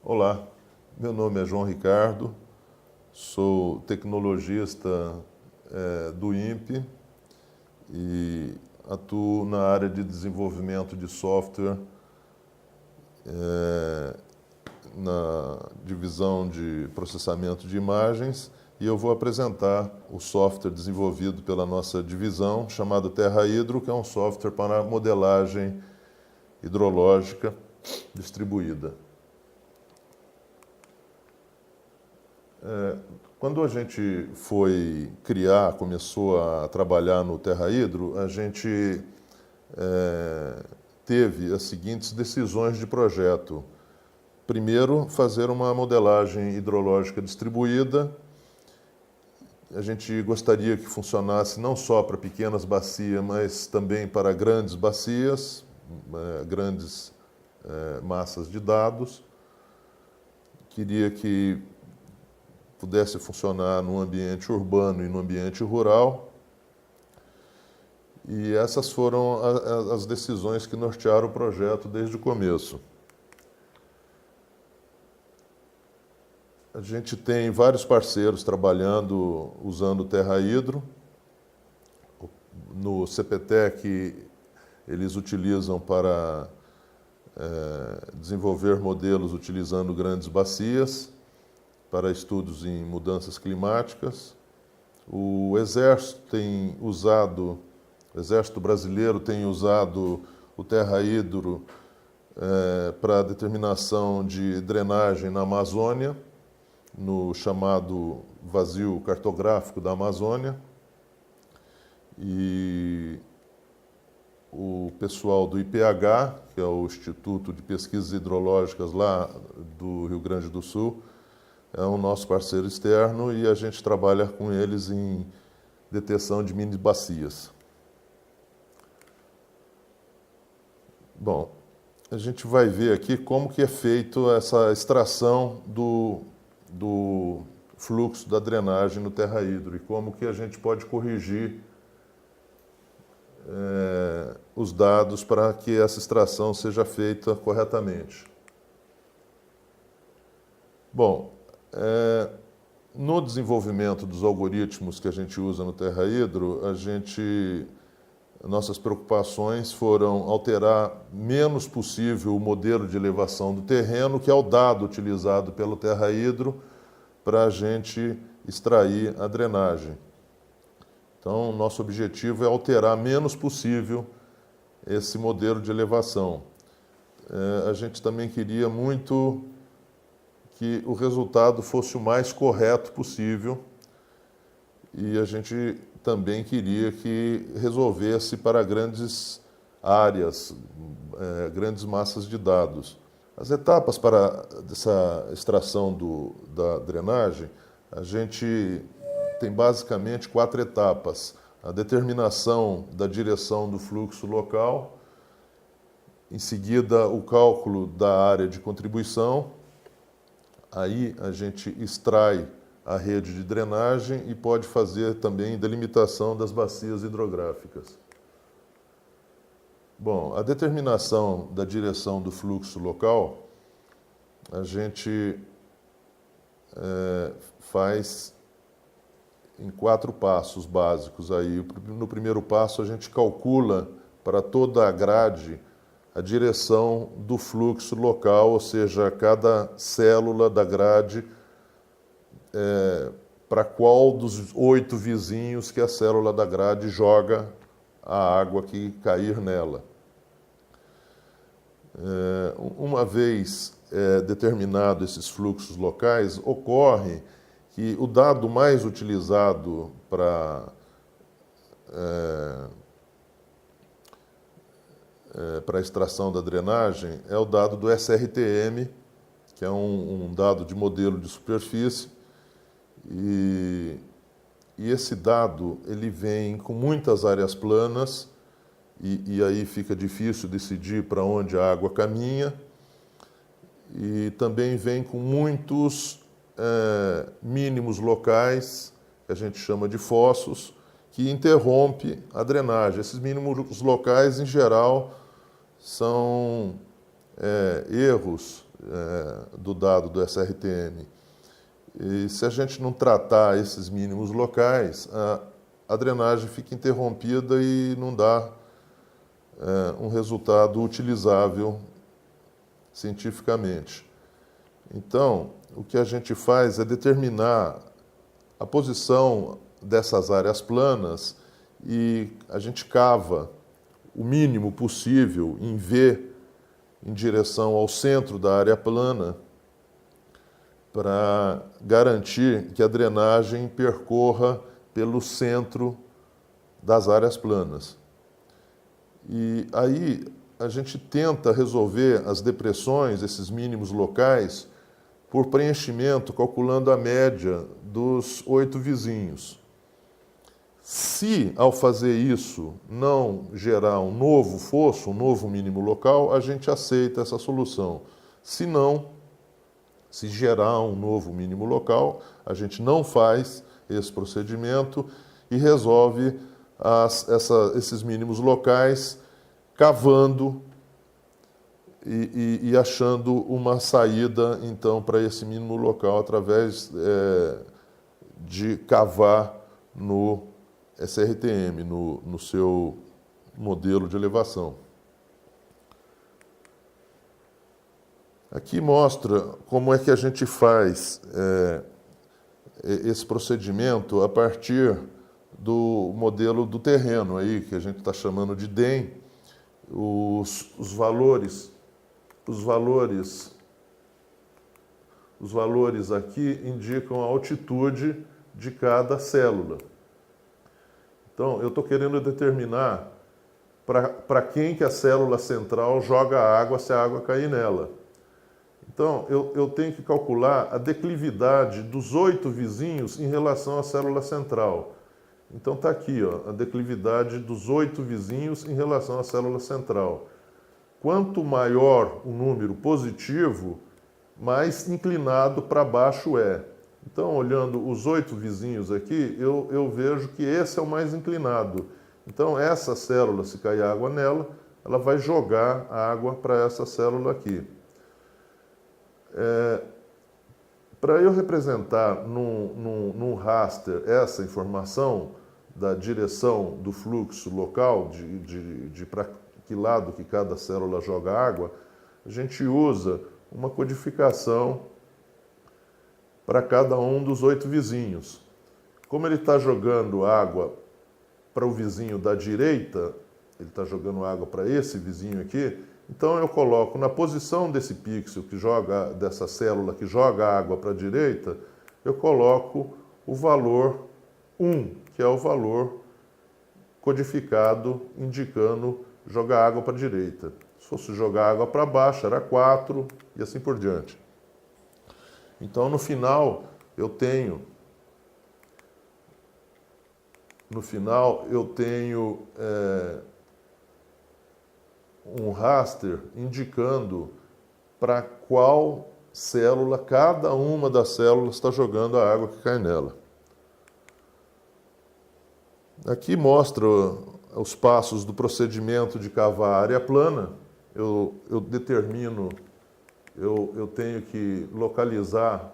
Olá, meu nome é João Ricardo, sou tecnologista do INPE e atuo na área de desenvolvimento de software na divisão de processamento de imagens e eu vou apresentar o software desenvolvido pela nossa divisão chamado TerraHidro, que é um software para modelagem hidrológica distribuída. Quando a gente começou a trabalhar no TerraHidro, a gente teve as seguintes decisões de projeto. Primeiro, fazer uma modelagem hidrológica distribuída. A gente gostaria que funcionasse não só para pequenas bacias, mas também para grandes bacias, grandes massas de dados. Queria que pudesse funcionar no ambiente urbano e no ambiente rural. E essas foram as decisões que nortearam o projeto desde o começo. A gente tem vários parceiros trabalhando usando o TerraHidro. No CPTEC, eles utilizam para desenvolver modelos utilizando grandes bacias, para estudos em mudanças climáticas. O Exército Brasileiro tem usado o TerraHidro para determinação de drenagem na Amazônia, no chamado vazio cartográfico da Amazônia. E o pessoal do IPH, que é o Instituto de Pesquisas Hidrológicas lá do Rio Grande do Sul, é o nosso parceiro externo e a gente trabalha com eles em detecção de mini bacias. Bom, a gente vai ver aqui como que é feito essa extração do fluxo da drenagem no TerraHidro e como que a gente pode corrigir os dados para que essa extração seja feita corretamente. Bom, no desenvolvimento dos algoritmos que a gente usa no TerraHidro, nossas preocupações foram alterar menos possível o modelo de elevação do terreno, que é o dado utilizado pelo TerraHidro para a gente extrair a drenagem. Então, nosso objetivo é alterar menos possível esse modelo de elevação. A gente também queria muito que o resultado fosse o mais correto possível e a gente também queria que resolvesse para grandes áreas, grandes massas de dados. As etapas para essa extração da drenagem, a gente tem basicamente 4 etapas. A determinação da direção do fluxo local, em seguida o cálculo da área de contribuição, aí a gente extrai a rede de drenagem e pode fazer também delimitação das bacias hidrográficas. Bom, a determinação da direção do fluxo local, a gente faz em 4 passos básicos. Aí, no primeiro passo, a gente calcula para toda a grade a direção do fluxo local, ou seja, cada célula da grade para qual dos 8 vizinhos que a célula da grade joga a água que cair nela. Uma vez determinados esses fluxos locais, ocorre que o dado mais utilizado para a extração da drenagem é o dado do SRTM, que é um dado de modelo de superfície, e esse dado ele vem com muitas áreas planas, e aí fica difícil decidir para onde a água caminha, e também vem com muitos mínimos locais, que a gente chama de fossos, que interrompe a drenagem. Esses mínimos locais, em geral, são erros do dado do SRTM. E se a gente não tratar esses mínimos locais, a drenagem fica interrompida e não dá um resultado utilizável cientificamente. Então, o que a gente faz é determinar a posição dessas áreas planas e a gente cava o mínimo possível em V em direção ao centro da área plana para garantir que a drenagem percorra pelo centro das áreas planas. E aí a gente tenta resolver as depressões, esses mínimos locais, por preenchimento, calculando a média dos 8 vizinhos. Se, ao fazer isso, não gerar um novo fosso, um novo mínimo local, a gente aceita essa solução. Se não, se gerar um novo mínimo local, a gente não faz esse procedimento e resolve esses mínimos locais cavando e achando uma saída, então, para esse mínimo local através de cavar no SRTM, no seu modelo de elevação. Aqui mostra como é que a gente faz esse procedimento a partir do modelo do terreno, aí, que a gente está chamando de DEM. Os valores aqui indicam a altitude de cada célula. Então, eu estou querendo determinar para quem que a célula central joga água se a água cair nela. Então, eu tenho que calcular a declividade dos 8 vizinhos em relação à célula central. Então, está aqui, ó, a declividade dos 8 vizinhos em relação à célula central. Quanto maior o número positivo, mais inclinado para baixo é. Então, olhando os 8 vizinhos aqui, eu vejo que esse é o mais inclinado. Então, essa célula, se cair água nela, ela vai jogar a água para essa célula aqui. Para eu representar num raster essa informação da direção do fluxo local, de para que lado que cada célula joga água, a gente usa uma codificação para cada um dos 8 vizinhos. Como ele está jogando água para o vizinho da direita, ele está jogando água para esse vizinho aqui, então eu coloco na posição desse pixel dessa célula que joga água para a direita, eu coloco o valor 1, que é o valor codificado indicando jogar água para a direita. Se fosse jogar água para baixo, era 4 e assim por diante. Então, no final, eu tenho um raster indicando para qual célula, cada uma das células está jogando a água que cai nela. Aqui mostra os passos do procedimento de cavar a área plana. Eu tenho que localizar,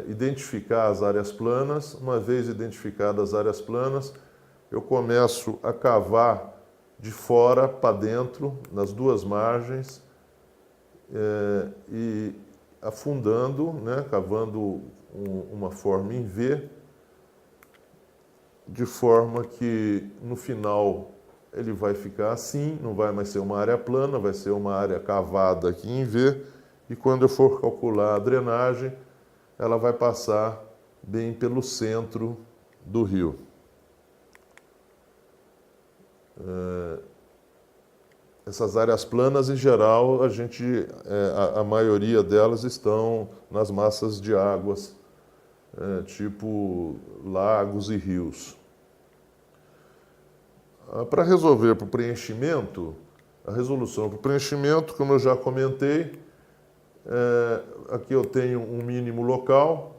identificar as áreas planas. Uma vez identificadas as áreas planas, eu começo a cavar de fora para dentro, nas duas margens, e afundando, né, cavando uma forma em V, de forma que no final ele vai ficar assim, não vai mais ser uma área plana, vai ser uma área cavada aqui em V, e quando eu for calcular a drenagem, ela vai passar bem pelo centro do rio. Essas áreas planas, em geral, a maioria delas estão nas massas de águas, tipo lagos e rios. Para resolver para o preenchimento, a resolução para o preenchimento, como eu já comentei, aqui eu tenho um mínimo local,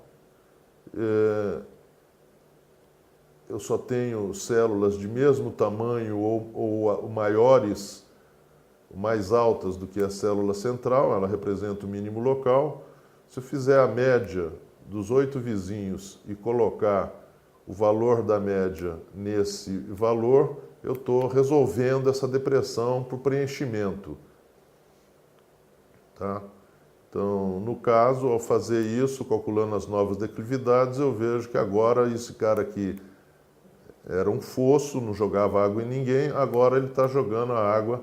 eu só tenho células de mesmo tamanho ou maiores mais altas do que a célula central, ela representa o mínimo local. Se eu fizer a média dos 8 vizinhos e colocar o valor da média nesse valor, eu estou resolvendo essa depressão por preenchimento. Tá? Então, no caso, ao fazer isso, calculando as novas declividades, eu vejo que agora esse cara aqui era um fosso, não jogava água em ninguém, agora ele está jogando a água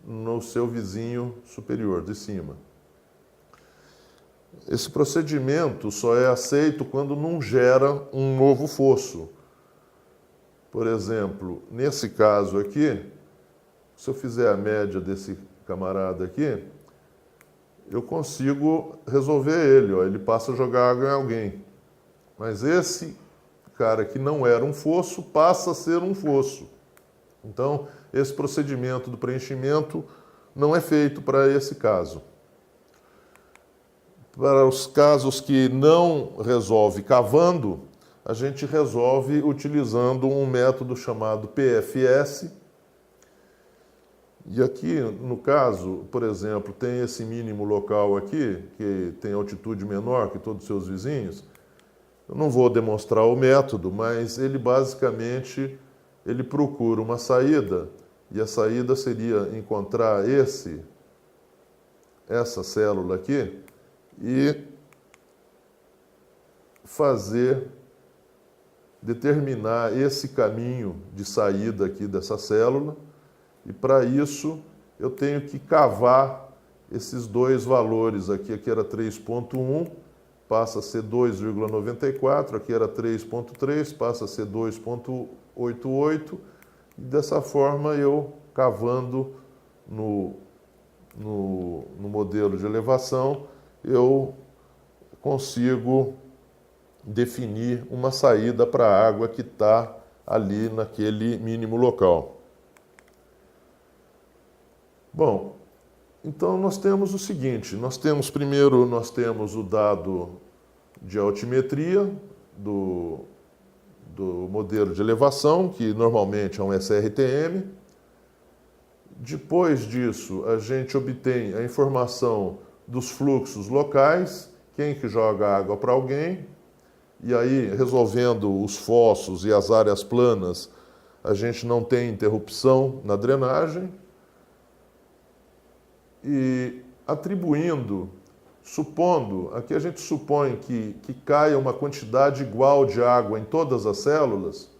no seu vizinho superior, de cima. Esse procedimento só é aceito quando não gera um novo fosso. Por exemplo, nesse caso aqui, se eu fizer a média desse camarada aqui, eu consigo resolver ele, ó, ele passa a jogar água em alguém. Mas esse cara que não era um fosso passa a ser um fosso. Então, esse procedimento do preenchimento não é feito para esse caso. Para os casos que não resolve cavando, a gente resolve utilizando um método chamado PFS. E aqui, no caso, por exemplo, tem esse mínimo local aqui, que tem altitude menor que todos os seus vizinhos. Eu não vou demonstrar o método, mas ele basicamente ele procura uma saída, e a saída seria encontrar essa célula aqui e determinar esse caminho de saída aqui dessa célula. E para isso eu tenho que cavar esses dois valores aqui. Aqui era 3,1, passa a ser 2,94, aqui era 3,3, passa a ser 2,88. E dessa forma eu, cavando no modelo de elevação, eu consigo definir uma saída para a água que está ali naquele mínimo local. Bom, então nós temos o seguinte, primeiro nós temos o dado de altimetria do modelo de elevação, que normalmente é um SRTM. Depois disso, a gente obtém a informação dos fluxos locais, quem que joga água para alguém, e aí, resolvendo os fossos e as áreas planas, a gente não tem interrupção na drenagem. E atribuindo, aqui a gente supõe que caia uma quantidade igual de água em todas as células,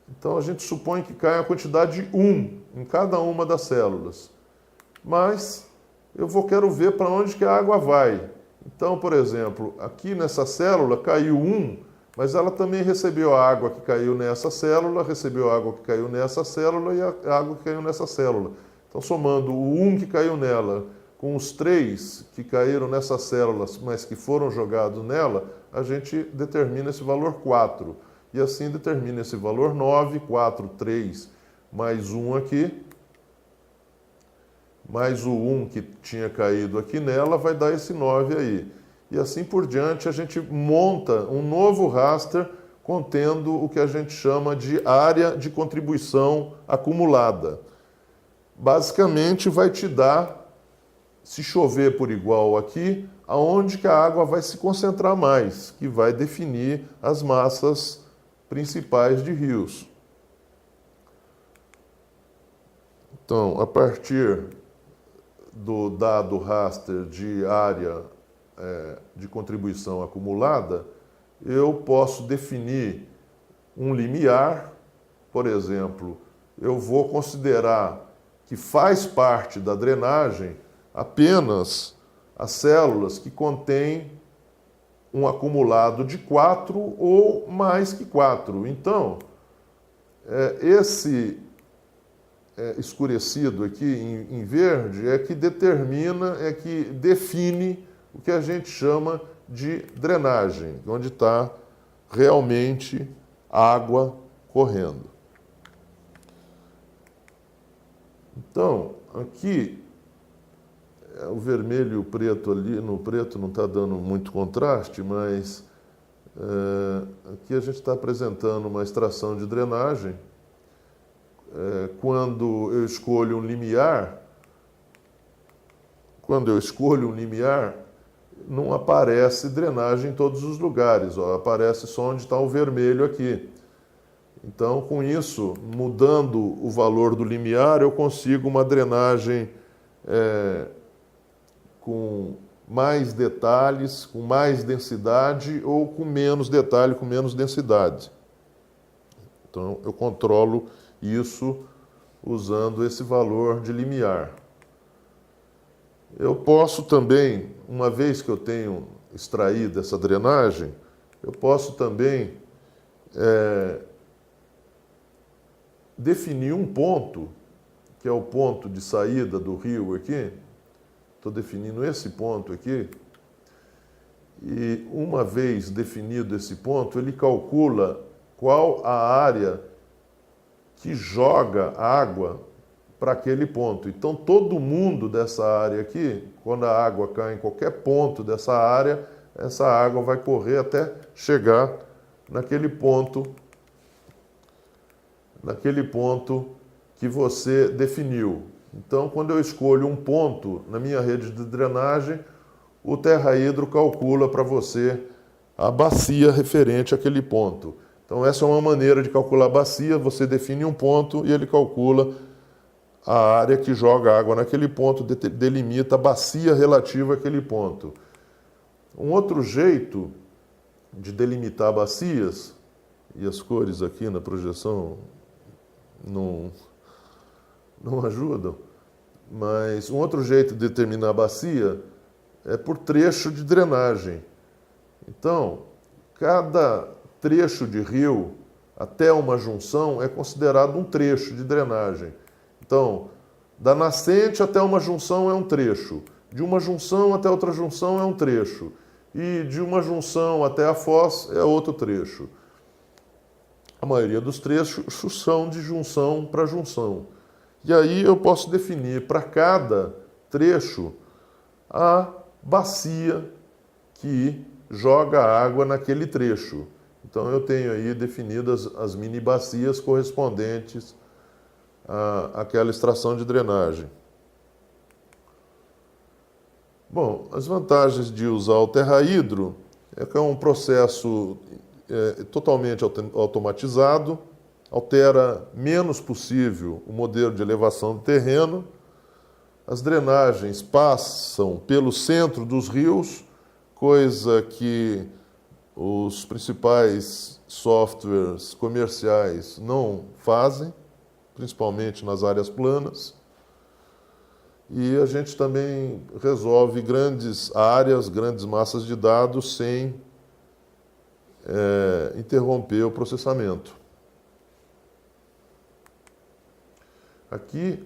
então a gente supõe que caia a quantidade 1 em cada uma das células. Mas quero ver para onde que a água vai. Então, por exemplo, aqui nessa célula caiu 1, mas ela também recebeu a água que caiu nessa célula, recebeu a água que caiu nessa célula e a água que caiu nessa célula. Então, somando o 1 que caiu nela com os 3 que caíram nessas células, mas que foram jogados nela, a gente determina esse valor 4. E assim determina esse valor 9, 4, 3, mais 1 aqui, mais o 1 que tinha caído aqui nela, vai dar esse 9 aí. E assim por diante, a gente monta um novo raster contendo o que a gente chama de área de contribuição acumulada. Basicamente vai te dar, se chover por igual aqui, aonde que a água vai se concentrar mais, que vai definir as massas principais de rios. Então, a partir do dado raster de área de contribuição acumulada, eu posso definir um limiar. Por exemplo, eu vou considerar que faz parte da drenagem apenas as células que contêm um acumulado de 4 ou mais que 4. Então, esse escurecido aqui em verde é que define o que a gente chama de drenagem, onde está realmente água correndo. Então, aqui, o vermelho e o preto ali, no preto não está dando muito contraste, mas aqui a gente está apresentando uma extração de drenagem. Quando eu escolho um limiar, quando eu escolho um limiar, não aparece drenagem em todos os lugares, ó, aparece só onde está o vermelho aqui. Então, com isso, mudando o valor do limiar, eu consigo uma drenagem com mais detalhes, com mais densidade ou com menos detalhe, com menos densidade. Então, eu controlo isso usando esse valor de limiar. Eu posso também, uma vez que eu tenho extraído essa drenagem, eu posso também definir um ponto, que é o ponto de saída do rio aqui. Estou definindo esse ponto aqui. E uma vez definido esse ponto, ele calcula qual a área que joga água para aquele ponto. Então, todo mundo dessa área aqui, quando a água cai em qualquer ponto dessa área, essa água vai correr até chegar naquele ponto que você definiu. Então, quando eu escolho um ponto na minha rede de drenagem, o TerraHidro calcula para você a bacia referente àquele ponto. Então, essa é uma maneira de calcular a bacia. Você define um ponto e ele calcula a área que joga água naquele ponto, delimita a bacia relativa àquele ponto. Um outro jeito de delimitar bacias, e as cores aqui na projeção não ajudam, mas um outro jeito de determinar a bacia é por trecho de drenagem. Então, cada trecho de rio até uma junção é considerado um trecho de drenagem. Então, da nascente até uma junção é um trecho, de uma junção até outra junção é um trecho, e de uma junção até a foz é outro trecho. A maioria dos trechos são de junção para junção. E aí eu posso definir para cada trecho a bacia que joga água naquele trecho. Então eu tenho aí definidas as mini bacias correspondentes àquela extração de drenagem. Bom, as vantagens de usar o TerraHidro é que é um processo totalmente automatizado, altera menos possível o modelo de elevação do terreno, as drenagens passam pelo centro dos rios, coisa que os principais softwares comerciais não fazem, principalmente nas áreas planas. E a gente também resolve grandes áreas, grandes massas de dados sem interromper o processamento. Aqui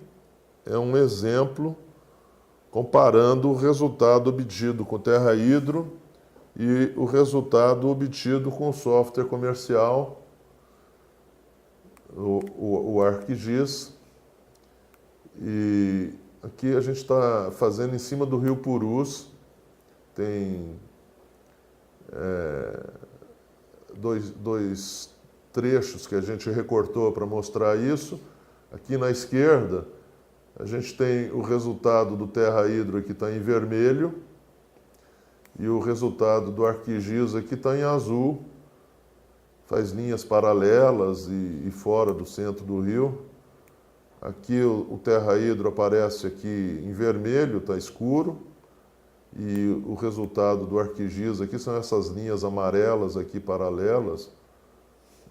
é um exemplo comparando o resultado obtido com o TerraHidro e o resultado obtido com o software comercial, o ArcGIS. E aqui a gente está fazendo em cima do rio Purus. Tem dois trechos que a gente recortou para mostrar isso. Aqui na esquerda, a gente tem o resultado do TerraHidro que está em vermelho e o resultado do ArcGIS aqui está em azul. Faz linhas paralelas e fora do centro do rio. Aqui o TerraHidro aparece aqui em vermelho, está escuro. E o resultado do ArcGIS aqui são essas linhas amarelas aqui paralelas.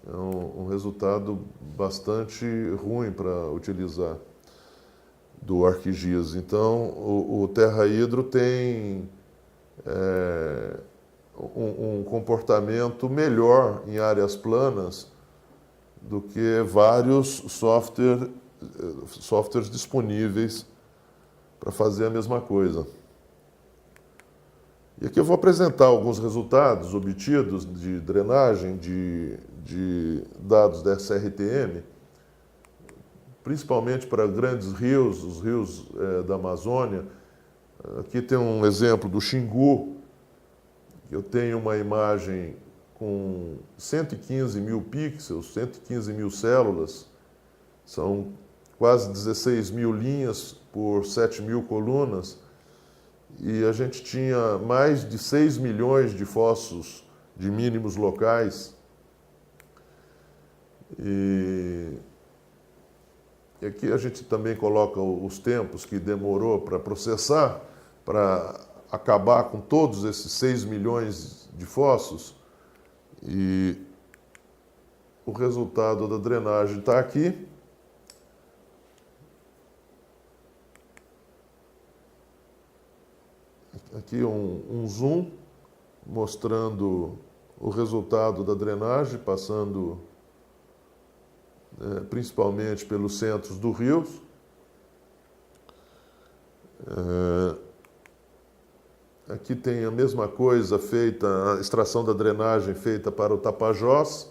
É um resultado bastante ruim para utilizar do ArcGIS. Então, o TerraHidro tem um comportamento melhor em áreas planas do que vários softwares disponíveis para fazer a mesma coisa. E aqui eu vou apresentar alguns resultados obtidos de drenagem de dados da SRTM, principalmente para grandes rios, os rios da Amazônia. Aqui tem um exemplo do Xingu. Eu tenho uma imagem com 115 mil pixels, 115 mil células, são quase 16 mil linhas por 7 mil colunas. e a gente tinha mais de 6 milhões de fossos de mínimos locais. E aqui a gente também coloca os tempos que demorou para processar, para acabar com todos esses 6 milhões de fossos. E o resultado da drenagem está aqui. Aqui um zoom mostrando o resultado da drenagem, passando principalmente pelos centros do rio. Aqui tem a mesma coisa feita, a extração da drenagem feita para o Tapajós,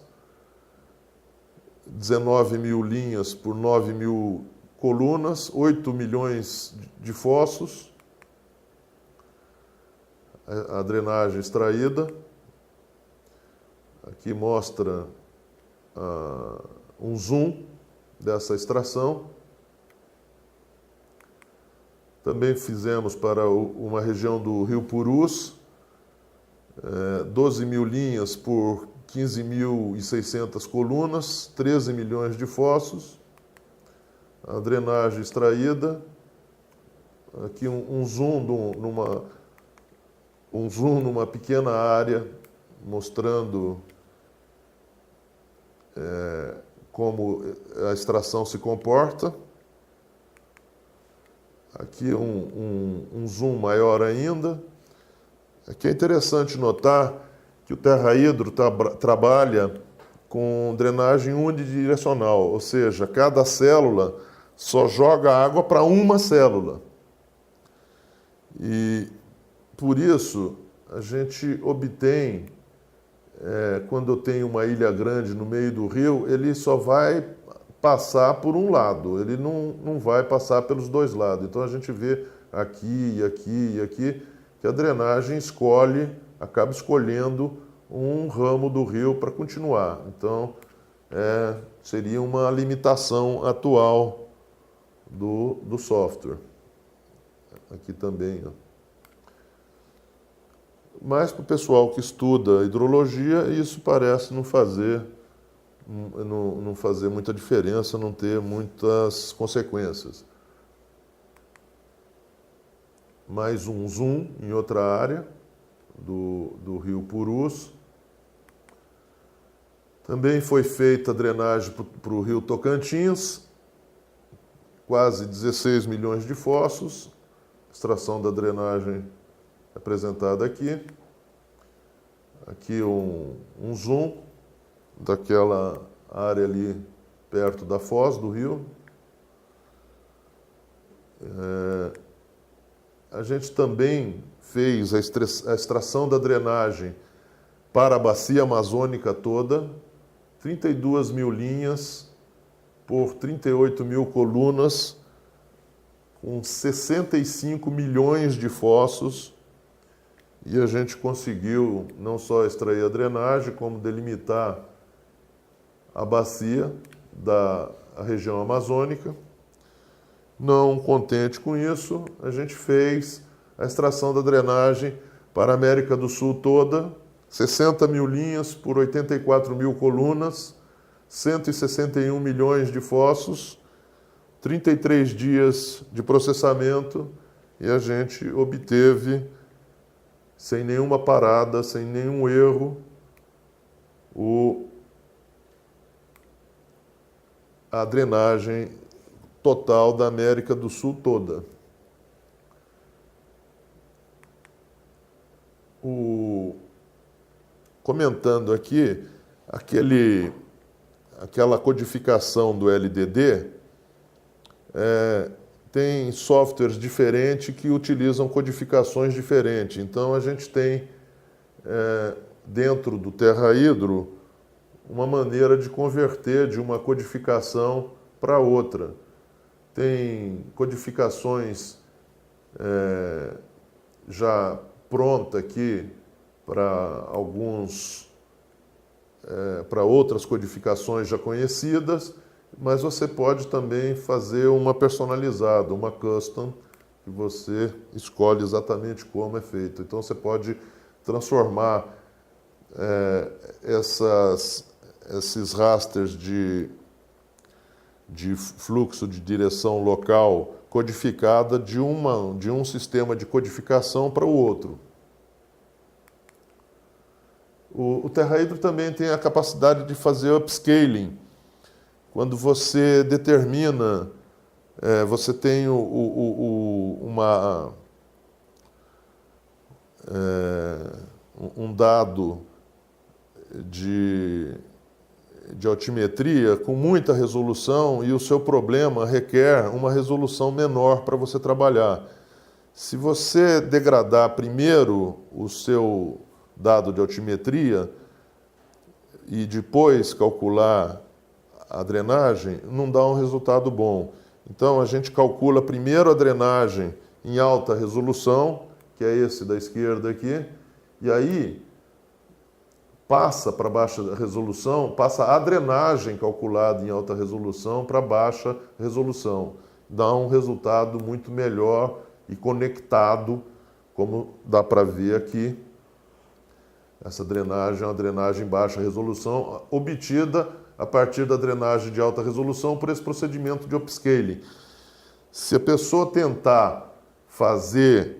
19 mil linhas por 9 mil colunas, 8 milhões de fossos, a drenagem extraída. Aqui mostra um zoom dessa extração. Também fizemos para uma região do Rio Purus, 12 mil linhas por 15.600 colunas, 13 milhões de fossos. A drenagem extraída. Aqui um zoom numa pequena área, mostrando como a extração se comporta. Aqui um zoom maior ainda. Aqui é interessante notar que o Terra-Hidro trabalha com drenagem unidirecional, ou seja, cada célula só joga água para uma célula. E por isso a gente obtém, quando eu tenho uma ilha grande no meio do rio, ele só vai passar por um lado, ele não vai passar pelos dois lados. Então a gente vê aqui, aqui e aqui que a drenagem acaba escolhendo um ramo do rio para continuar. Então seria uma limitação atual do software. Aqui também, ó. Mas para o pessoal que estuda hidrologia, isso parece não fazer muita diferença, não ter muitas consequências. Mais um zoom em outra área do Rio Purus. Também foi feita a drenagem para o Rio Tocantins, quase 16 milhões de fossos. Extração da drenagem apresentada aqui. Aqui um zoom daquela área ali perto da foz do rio. A gente também fez a extração da drenagem para a bacia amazônica toda, 32 mil linhas por 38 mil colunas, com 65 milhões de fossos, e a gente conseguiu não só extrair a drenagem, como delimitar a bacia da região amazônica. Não contente com isso, a gente fez a extração da drenagem para a América do Sul toda, 60 mil linhas por 84 mil colunas, 161 milhões de fossos, 33 dias de processamento, e a gente obteve, sem nenhuma parada, sem nenhum erro, a drenagem total da América do Sul toda. Comentando aqui, aquela codificação do LDD, tem softwares diferentes que utilizam codificações diferentes. Então, a gente tem, dentro do Terra-Hidro, uma maneira de converter de uma codificação para outra. Tem codificações já pronta aqui para para outras codificações já conhecidas, mas você pode também fazer uma personalizada, uma custom, que você escolhe exatamente como é feito. Então você pode transformar esses rasters de fluxo de direção local codificada de um sistema de codificação para o outro. O TerraHydro também tem a capacidade de fazer upscaling. Quando você determina, você tem um dado de altimetria com muita resolução e o seu problema requer uma resolução menor para você trabalhar. Se você degradar primeiro o seu dado de altimetria e depois calcular a drenagem, não dá um resultado bom. Então a gente calcula primeiro a drenagem em alta resolução, que é esse da esquerda aqui, e aí passa para baixa resolução, passa a drenagem calculada em alta resolução para baixa resolução. Dá um resultado muito melhor e conectado, como dá para ver aqui. Essa drenagem é uma drenagem em baixa resolução, obtida a partir da drenagem de alta resolução por esse procedimento de upscaling. Se a pessoa tentar fazer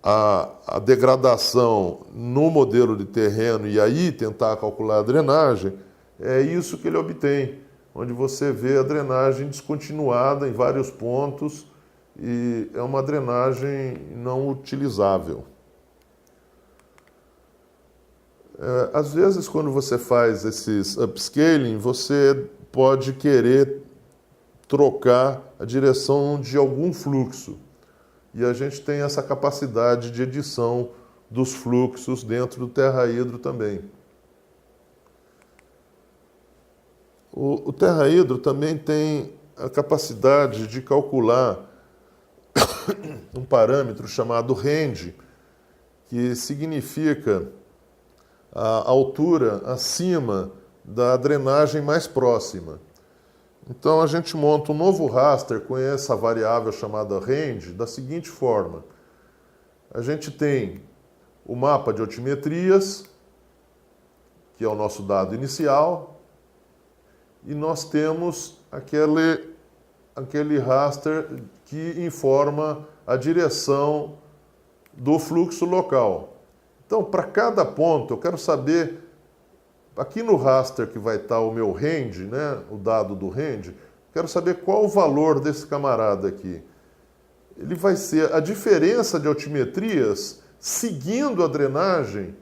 a degradação no modelo de terreno e aí tentar calcular a drenagem, é isso que ele obtém, onde você vê a drenagem descontinuada em vários pontos e é uma drenagem não utilizável. Às vezes, quando você faz esses upscaling, você pode querer trocar a direção de algum fluxo. E a gente tem essa capacidade de edição dos fluxos dentro do TerraHydro também. O TerraHydro também tem a capacidade de calcular um parâmetro chamado range, que significa a altura acima da drenagem mais próxima. Então a gente monta um novo raster com essa variável chamada range da seguinte forma. A gente tem o mapa de altimetrias, que é o nosso dado inicial, e nós temos aquele raster que informa a direção do fluxo local. Então, para cada ponto, eu quero saber, aqui no raster que vai estar o meu range, né, o dado do range, quero saber qual o valor desse camarada aqui. Ele vai ser a diferença de altimetrias seguindo a drenagem,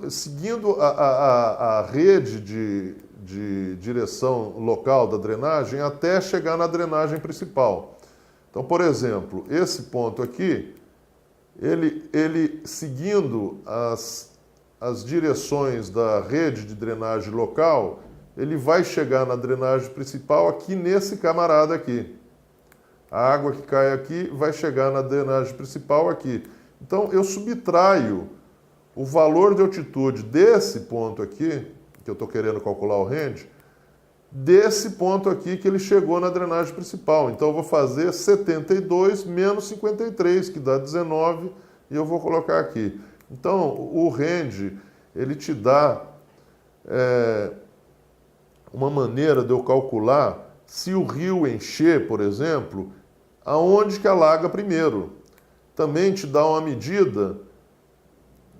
seguindo a rede de direção local da drenagem até chegar na drenagem principal. Então, por exemplo, esse ponto aqui, ele seguindo as direções da rede de drenagem local, ele vai chegar na drenagem principal aqui nesse camarada aqui. A água que cai aqui vai chegar na drenagem principal aqui. Então, eu subtraio o valor de altitude desse ponto aqui, que eu estou querendo calcular o range, desse ponto aqui que ele chegou na drenagem principal. Então eu vou fazer 72 menos 53, que dá 19, e eu vou colocar aqui. Então o range, ele te dá uma maneira de eu calcular se o rio encher, por exemplo, aonde que alaga primeiro. Também te dá uma medida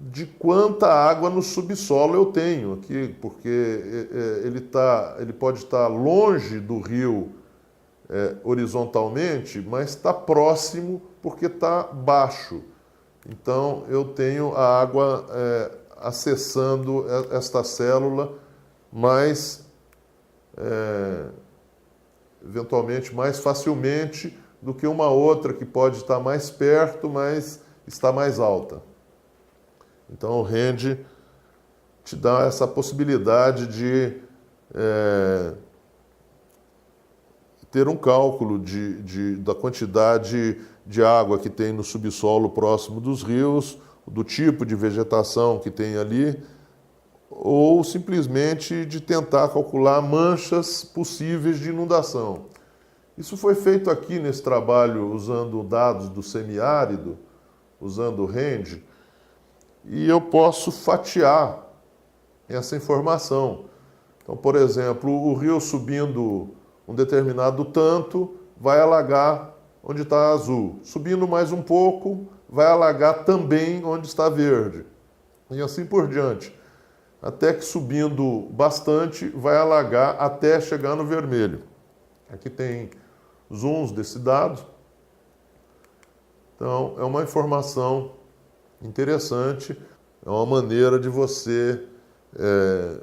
de quanta água no subsolo eu tenho aqui, porque ele pode estar longe do rio horizontalmente, mas está próximo porque está baixo. Então eu tenho a água acessando esta célula mais, eventualmente mais facilmente do que uma outra que pode estar mais perto, mas está mais alta. Então o range te dá essa possibilidade de ter um cálculo da quantidade de água que tem no subsolo próximo dos rios, do tipo de vegetação que tem ali, ou simplesmente de tentar calcular manchas possíveis de inundação. Isso foi feito aqui nesse trabalho usando dados do semiárido, usando o RANGE, e eu posso fatiar essa informação. Então, por exemplo, o rio subindo um determinado tanto vai alagar onde está azul. Subindo mais um pouco, vai alagar também onde está verde. E assim por diante. Até que subindo bastante, vai alagar até chegar no vermelho. Aqui tem zooms desse dado. Então, é uma informação interessante, é uma maneira de você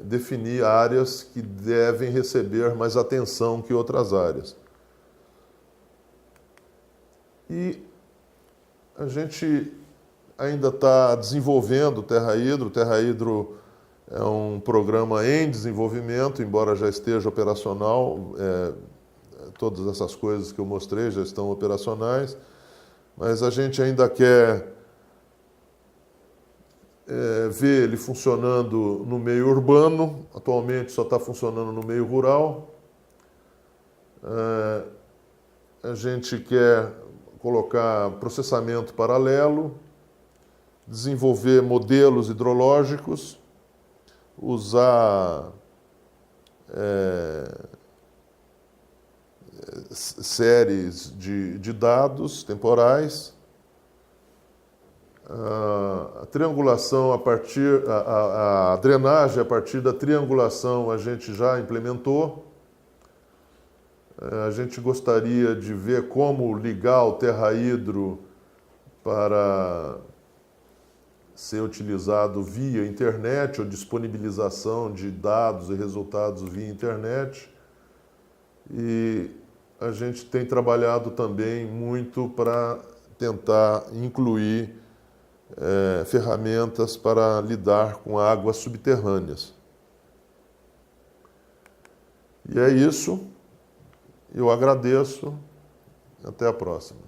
definir áreas que devem receber mais atenção que outras áreas. E a gente ainda está desenvolvendo o TerraHidro. O TerraHidro é um programa em desenvolvimento, embora já esteja operacional. Todas essas coisas que eu mostrei já estão operacionais, mas a gente ainda quer ver ele funcionando no meio urbano. Atualmente só está funcionando no meio rural. A gente quer colocar processamento paralelo, desenvolver modelos hidrológicos, usar séries de dados temporais. A triangulação a drenagem a partir da triangulação a gente já implementou. A gente gostaria de ver como ligar o TerraHidro para ser utilizado via internet, ou disponibilização de dados e resultados via internet. E a gente tem trabalhado também muito para tentar incluir ferramentas para lidar com águas subterrâneas. E é isso. Eu agradeço. Até a próxima.